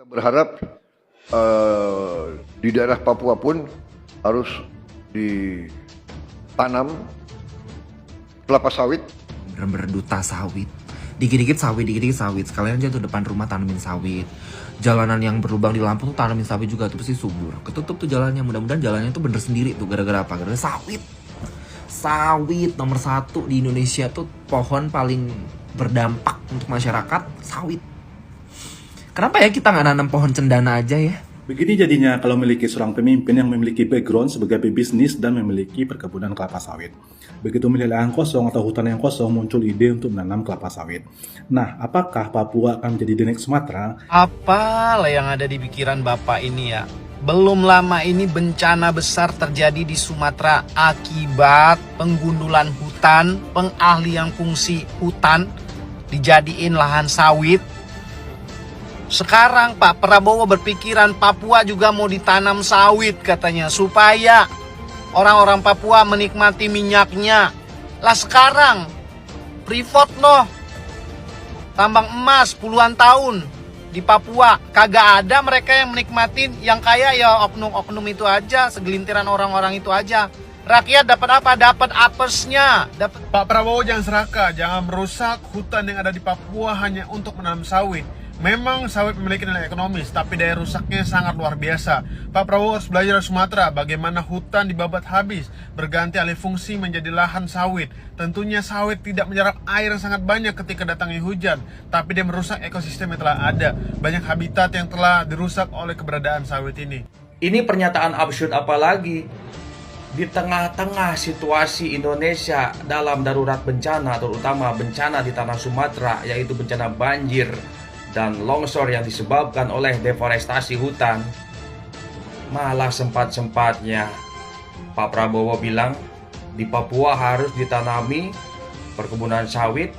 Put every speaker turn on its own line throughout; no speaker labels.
Kita berharap di daerah Papua pun harus ditanam kelapa sawit.
Bener-bener duta sawit. Dikit-dikit sawit. Sekalian aja tuh depan rumah tanamin sawit. Jalanan yang berlubang di lampu tuh tanamin sawit juga tuh pasti subur. Ketutup tuh jalannya, mudah-mudahan jalannya tuh bener sendiri tuh gara-gara apa? Gara-gara sawit. Sawit nomor 1 di Indonesia tuh pohon paling berdampak untuk masyarakat, sawit. Kenapa ya kita nggak nanam pohon cendana aja ya?
Begini jadinya kalau memiliki seorang pemimpin yang memiliki background sebagai pebisnis dan memiliki perkebunan kelapa sawit. Begitu melihat lahan kosong atau hutan yang kosong, muncul ide untuk menanam kelapa sawit. Nah, apakah Papua akan menjadi the next Sumatera?
Apalah yang ada di pikiran Bapak ini ya? Belum lama ini bencana besar terjadi di Sumatera akibat penggundulan hutan, pengalihan fungsi hutan dijadiin lahan sawit. Sekarang Pak Prabowo berpikiran Papua juga mau ditanam sawit katanya supaya orang-orang Papua menikmati minyaknya. Lah sekarang Freeport loh, tambang emas puluhan tahun di Papua kagak ada mereka yang menikmatin, yang kaya ya oknum-oknum itu aja, segelintiran orang-orang itu aja. Rakyat dapat apa? Dapat apesnya.
Pak Prabowo jangan serakah, jangan merusak hutan yang ada di Papua hanya untuk menanam sawit. Memang sawit memiliki nilai ekonomis, tapi daya rusaknya sangat luar biasa. Pak Prabowo harus belajar dari Sumatera bagaimana hutan dibabat habis, berganti alih fungsi menjadi lahan sawit. Tentunya sawit tidak menyerap air yang sangat banyak ketika datangnya hujan, tapi dia merusak ekosistem yang telah ada. Banyak habitat yang telah dirusak oleh keberadaan sawit ini.
Ini pernyataan absurd apa lagi? Di tengah-tengah situasi Indonesia dalam darurat bencana, terutama bencana di tanah Sumatera, yaitu bencana banjir dan longsor yang disebabkan oleh deforestasi hutan, malah sempat-sempatnya Pak Prabowo bilang di Papua harus ditanami perkebunan sawit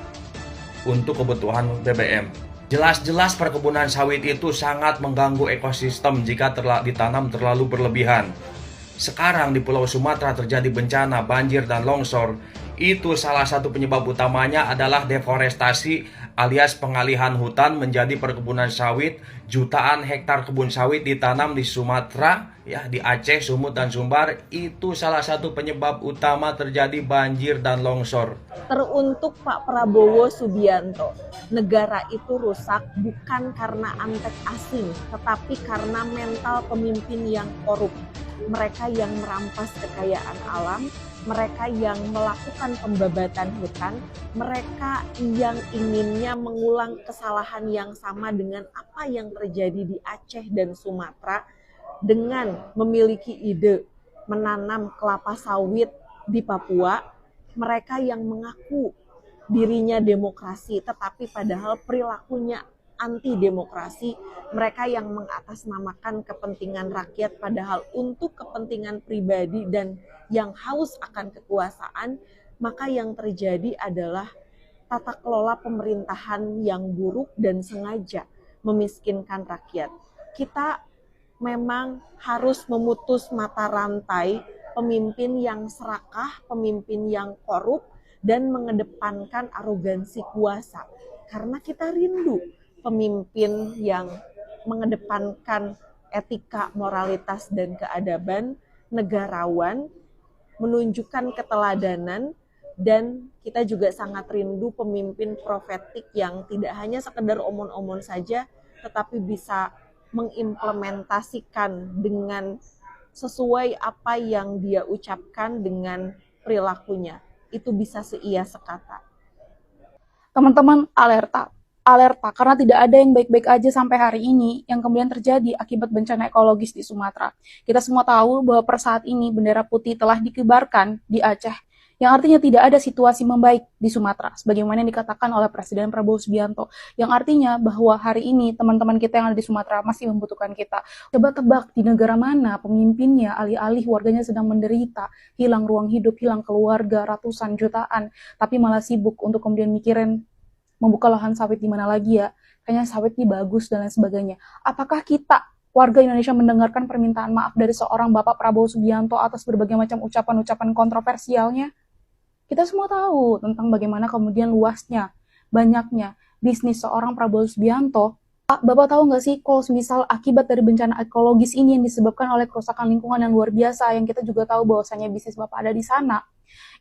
untuk kebutuhan BBM. Jelas-jelas perkebunan sawit itu sangat mengganggu ekosistem jika ditanam terlalu berlebihan. Sekarang di Pulau Sumatera terjadi bencana banjir dan longsor. Itu salah satu penyebab utamanya adalah deforestasi alias pengalihan hutan menjadi perkebunan sawit. Jutaan hektar kebun sawit ditanam di Sumatera, ya, di Aceh, Sumut dan Sumbar. Itu salah satu penyebab utama terjadi banjir dan longsor.
Teruntuk Pak Prabowo Subianto, negara itu rusak bukan karena antek asing, tetapi karena mental pemimpin yang korup. Mereka yang merampas kekayaan alam, mereka yang melakukan pembabatan hutan, mereka yang inginnya mengulang kesalahan yang sama dengan apa yang terjadi di Aceh dan Sumatera dengan memiliki ide menanam kelapa sawit di Papua. Mereka yang mengaku dirinya demokrasi tetapi padahal perilakunya anti demokrasi, mereka yang mengatasnamakan kepentingan rakyat padahal untuk kepentingan pribadi dan yang haus akan kekuasaan, maka yang terjadi adalah tata kelola pemerintahan yang buruk dan sengaja memiskinkan rakyat. Kita memang harus memutus mata rantai pemimpin yang serakah, pemimpin yang korup dan mengedepankan arogansi kuasa. Karena kita rindu pemimpin yang mengedepankan etika, moralitas, dan keadaban, negarawan, menunjukkan keteladanan, dan kita juga sangat rindu pemimpin profetik yang tidak hanya sekedar omong-omong saja, tetapi bisa mengimplementasikan dengan sesuai apa yang dia ucapkan dengan perilakunya. Itu bisa seia sekata.
Teman-teman, alerta karena tidak ada yang baik-baik aja sampai hari ini yang kemudian terjadi akibat bencana ekologis di Sumatera. Kita semua tahu bahwa per saat ini bendera putih telah dikibarkan di Aceh, yang artinya tidak ada situasi membaik di Sumatera, sebagaimana yang dikatakan oleh Presiden Prabowo Subianto, yang artinya bahwa hari ini teman-teman kita yang ada di Sumatera masih membutuhkan kita. Coba tebak di negara mana pemimpinnya alih-alih warganya sedang menderita, hilang ruang hidup, hilang keluarga, ratusan jutaan, tapi malah sibuk untuk kemudian mikirin membuka lahan sawit di mana lagi ya, kayaknya sawit ini bagus dan lain sebagainya. Apakah kita, warga Indonesia, mendengarkan permintaan maaf dari seorang Bapak Prabowo Subianto atas berbagai macam ucapan-ucapan kontroversialnya? Kita semua tahu tentang bagaimana kemudian luasnya, banyaknya bisnis seorang Prabowo Subianto Pak, Bapak tahu nggak sih kalau misal akibat dari bencana ekologis ini yang disebabkan oleh kerusakan lingkungan yang luar biasa, yang kita juga tahu bahwasanya bisnis Bapak ada di sana,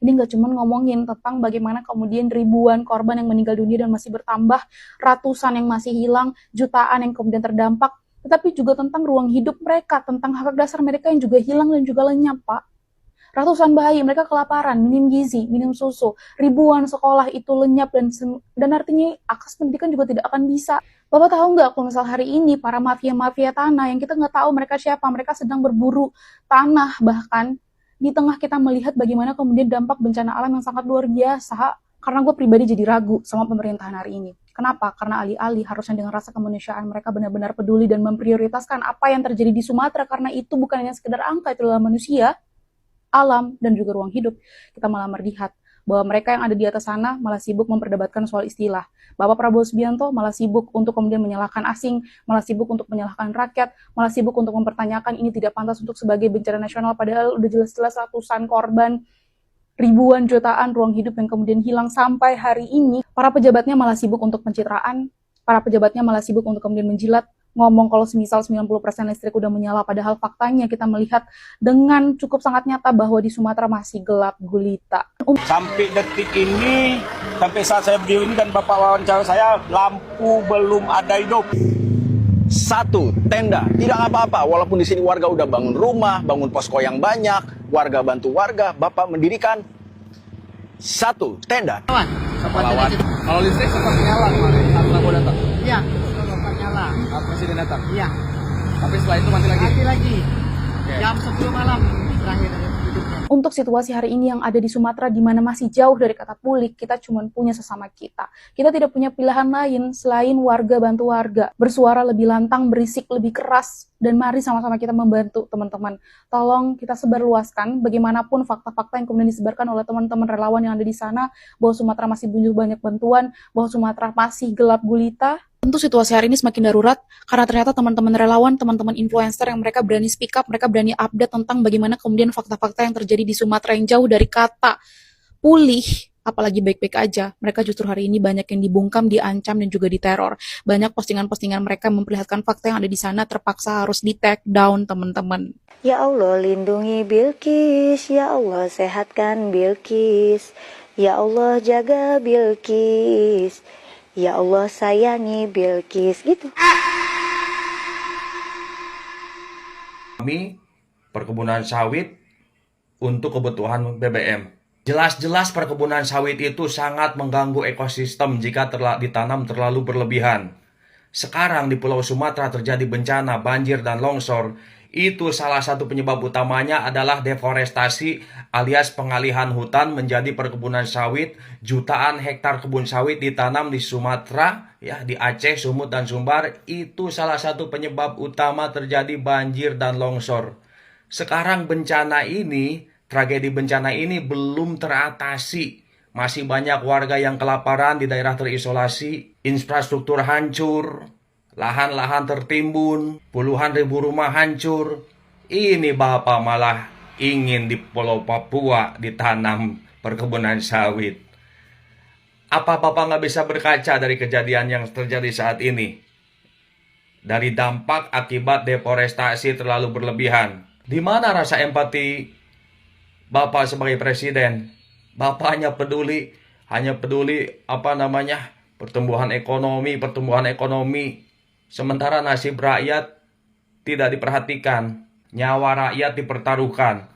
ini nggak cuma ngomongin tentang bagaimana kemudian ribuan korban yang meninggal dunia dan masih bertambah, ratusan yang masih hilang, jutaan yang kemudian terdampak, tetapi juga tentang ruang hidup mereka, tentang hak dasar mereka yang juga hilang dan juga lenyap, Pak. Ratusan bayi mereka kelaparan, minim gizi, minim susu, ribuan sekolah itu lenyap dan artinya akses pendidikan juga tidak akan bisa. Bapak tahu nggak kalau misal hari ini para mafia-mafia tanah yang kita nggak tahu mereka siapa, mereka sedang berburu tanah, bahkan di tengah kita melihat bagaimana kemudian dampak bencana alam yang sangat luar biasa. Karena gue pribadi jadi ragu sama pemerintahan hari ini. Kenapa? Karena alih-alih harusnya dengan rasa kemanusiaan mereka benar-benar peduli dan memprioritaskan apa yang terjadi di Sumatera, karena itu bukan hanya sekedar angka, itu adalah manusia, alam, dan juga ruang hidup. Kita malah melihat bahwa mereka yang ada di atas sana malah sibuk memperdebatkan soal istilah. Bapak Prabowo Subianto malah sibuk untuk kemudian menyalahkan asing, malah sibuk untuk menyalahkan rakyat, malah sibuk untuk mempertanyakan ini tidak pantas untuk sebagai bencana nasional, padahal udah jelas-jelas ratusan korban, ribuan jutaan ruang hidup yang kemudian hilang sampai hari ini. Para pejabatnya malah sibuk untuk pencitraan, para pejabatnya malah sibuk untuk kemudian menjilat, ngomong kalau semisal 90% listrik udah menyala, padahal faktanya kita melihat dengan cukup sangat nyata bahwa di Sumatera masih gelap gulita.
Sampai detik ini, sampai saat saya berdiri ini dan Bapak wawancara saya, lampu belum ada hidup.
Satu, tenda. Tidak apa-apa, walaupun di sini warga udah bangun rumah, bangun posko yang banyak, warga bantu warga, Bapak mendirikan satu tenda.
Pahlawan. Kalau listrik sempat nyala kemarin, saat Prabowo datang.
Iya, sempat nyala.
Presiden datang.
Iya,
Tapi setelah itu mati lagi.
lagi. Jam 10 malam terakhir hidupnya.
Untuk situasi hari ini yang ada di Sumatera, di mana masih jauh dari kata pulih, kita cuma punya sesama kita. Kita tidak punya pilihan lain selain warga bantu warga. Bersuara lebih lantang, berisik lebih keras, dan mari sama-sama kita membantu teman-teman. Tolong kita sebarluaskan bagaimanapun fakta-fakta yang kemudian disebarkan oleh teman-teman relawan yang ada di sana, bahwa Sumatera masih butuh banyak bantuan, bahwa Sumatera masih gelap gulita. Tentu situasi hari ini semakin darurat, karena ternyata teman-teman relawan, teman-teman influencer yang mereka berani speak up, mereka berani update tentang bagaimana kemudian fakta-fakta yang terjadi di Sumatera yang jauh dari kata pulih, apalagi baik-baik aja. Mereka justru hari ini banyak yang dibungkam, diancam, dan juga diteror. Banyak postingan-postingan mereka memperlihatkan fakta yang ada di sana terpaksa harus di-take down, teman-teman.
Ya Allah lindungi Bilqis, ya Allah sehatkan Bilqis, ya Allah jaga Bilqis, ya Allah sayangi Bilqis, gitu.
Kami perkebunan sawit untuk kebutuhan BBM. Jelas-jelas perkebunan sawit itu sangat mengganggu ekosistem jika ditanam terlalu berlebihan. Sekarang di Pulau Sumatera terjadi bencana banjir dan longsor. Itu salah satu penyebab utamanya adalah deforestasi alias pengalihan hutan menjadi perkebunan sawit. Jutaan hektar kebun sawit ditanam di Sumatera, ya, di Aceh, Sumut, dan Sumbar. Itu salah satu penyebab utama terjadi banjir dan longsor. Sekarang tragedi bencana ini belum teratasi. Masih banyak warga yang kelaparan di daerah terisolasi, infrastruktur hancur, lahan-lahan tertimbun, puluhan ribu rumah hancur. Ini Bapak malah ingin di Pulau Papua ditanam perkebunan sawit. Apa Bapak nggak bisa berkaca dari kejadian yang terjadi saat ini? Dari dampak akibat deforestasi terlalu berlebihan. Di mana rasa empati Bapak sebagai presiden? Bapak hanya peduli pertumbuhan ekonomi. Sementara nasib rakyat tidak diperhatikan, nyawa rakyat dipertaruhkan.